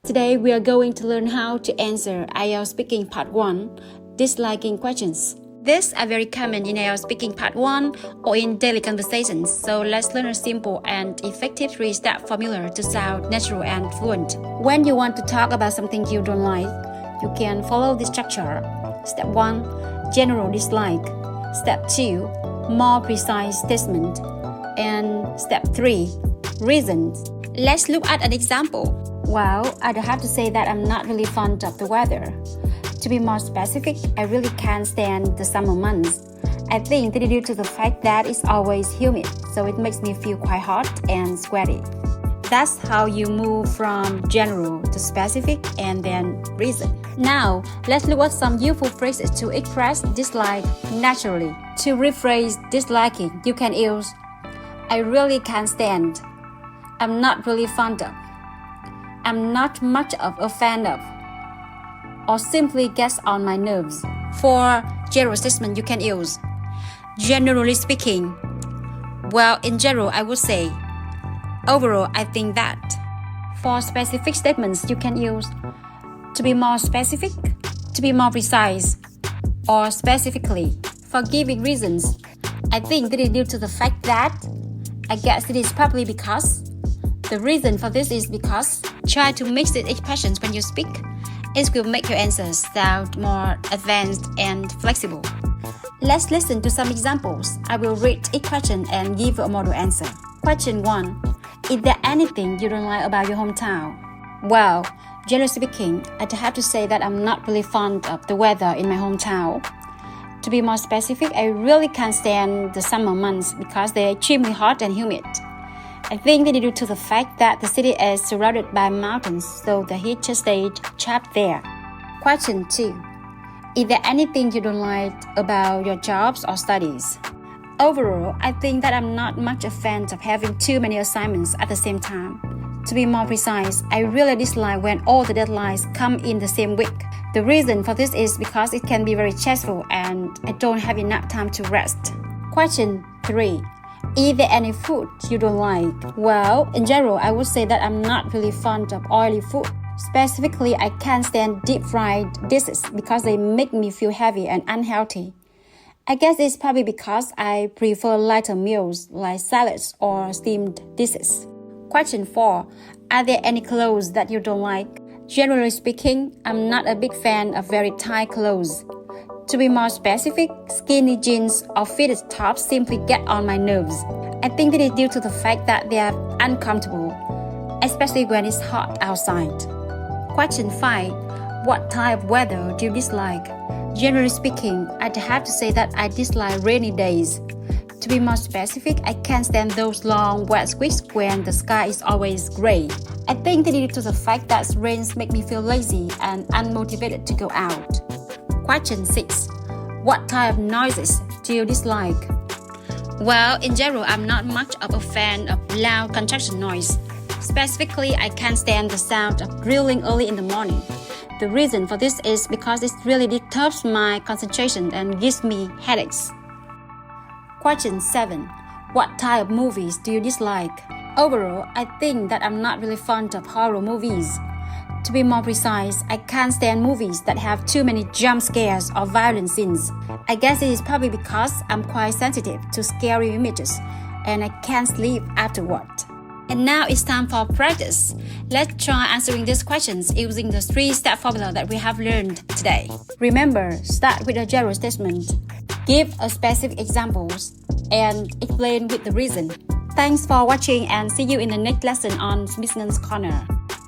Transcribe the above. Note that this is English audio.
Today we are going to learn how to answer IELTS Speaking Part 1 disliking questions. These are very common in IELTS Speaking Part 1 or in daily conversations, so let's learn a simple and effective 3-step formula to sound natural and fluent. When you want to talk about something you don't like, you can follow this structure. Step 1. General dislike. Step 2. More precise statement. And Step 3. Reasons. Let's look at an example. Well, I'd have to say that I'm not really fond of the weather. To be more specific, I really can't stand the summer months. I think that is due to the fact that it's always humid, so it makes me feel quite hot and sweaty. That's how you move from general to specific and then reason. Now, let's look at some useful phrases to express dislike naturally. To rephrase disliking, you can use I really can't stand, I'm not really fond of, I'm not much of a fan of, or simply gets on my nerves. For general statement, you can use generally speaking. Well, in general, I would say overall, I think that. For specific statements, you can use to be more specific, to be more precise, or specifically. For giving reasons, I think that is due to the fact that, I guess it is probably because, the reason for this is because. Try to mix the expressions when you speak. It will make your answers sound more advanced and flexible. Let's listen to some examples. I will read each question and give a model answer. Question 1. Is there anything you don't like about your hometown? Well, generally speaking, I'd have to say that I'm not really fond of the weather in my hometown. To be more specific, I really can't stand the summer months because they're extremely hot and humid. I think that is due to the fact that the city is surrounded by mountains, so the heat just stays trapped there. Question 2. Is there anything you don't like about your jobs or studies? Overall, I think that I'm not much a fan of having too many assignments at the same time. To be more precise, I really dislike when all the deadlines come in the same week. The reason for this is because it can be very stressful and I don't have enough time to rest. Question 3. Is there any food you don't like? Well, in general, I would say that I'm not really fond of oily food. Specifically, I can't stand deep-fried dishes because they make me feel heavy and unhealthy. I guess it's probably because I prefer lighter meals like salads or steamed dishes. Question 4. Are there any clothes that you don't like? Generally speaking, I'm not a big fan of very tight clothes. To be more specific, skinny jeans or fitted tops simply get on my nerves. I think that is due to the fact that they are uncomfortable, especially when it's hot outside. Question 5. What type of weather do you dislike? Generally speaking, I'd have to say that I dislike rainy days. To be more specific, I can't stand those long wet weeks when the sky is always gray. I think that is due to the fact that rains make me feel lazy and unmotivated to go out. Question 6. What type of noises do you dislike? Well, in general, I'm not much of a fan of loud construction noise. Specifically, I can't stand the sound of drilling early in the morning. The reason for this is because it really disturbs my concentration and gives me headaches. Question 7. What type of movies do you dislike? Overall, I think that I'm not really fond of horror movies. To be more precise, I can't stand movies that have too many jump scares or violent scenes. I guess it is probably because I'm quite sensitive to scary images and I can't sleep afterward. And now it's time for practice. Let's try answering these questions using the 3-step formula that we have learned today. Remember, start with a general statement, give a specific examples, and explain with the reason. Thanks for watching and see you in the next lesson on Miss Neng's Corner.